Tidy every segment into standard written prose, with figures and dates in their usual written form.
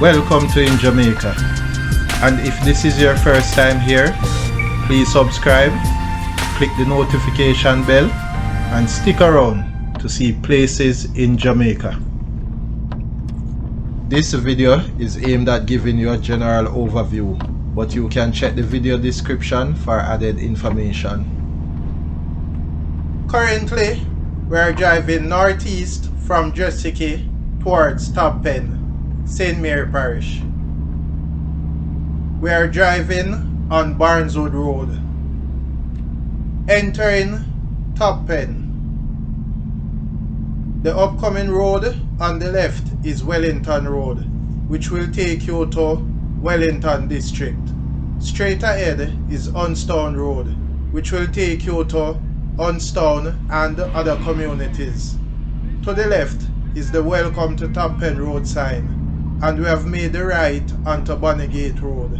Welcome to InJamaica, and if this is your first time here, please subscribe, click the notification bell and stick around to see places in Jamaica. This video is aimed at giving you a general overview, but you can check the video description for added information. Currently, we are driving northeast from Jessica towards Top Pen, St. Mary Parish. We are driving on Barnswood Road. Entering Top Pen. The upcoming road on the left is Wellington Road, which will take you to Wellington District. Straight ahead is Unstown Road, which will take you to Unstown and other communities. To the left is the Welcome to Top Pen Road sign, and we have made the right onto Bonny Gate Road.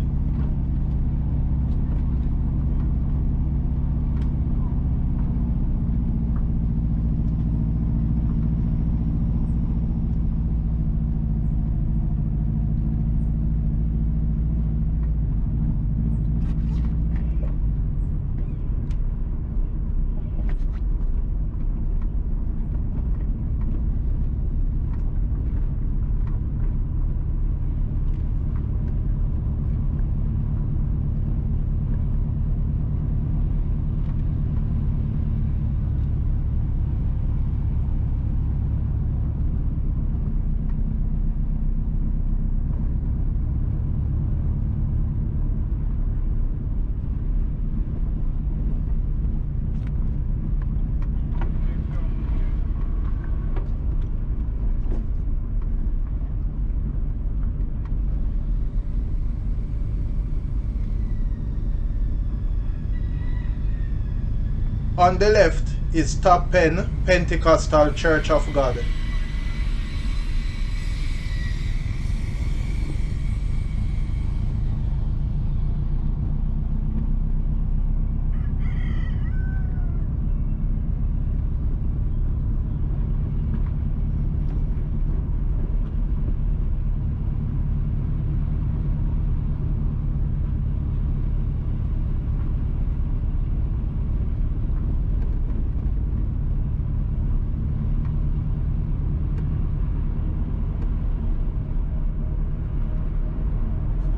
On the left is Top Pen Pentecostal Church of God.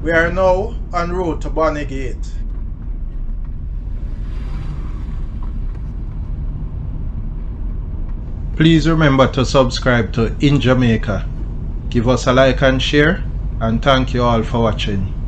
We are now en route to Bonny Gate. Please remember to subscribe to InJamaica. Give us a like and share, and thank you all for watching.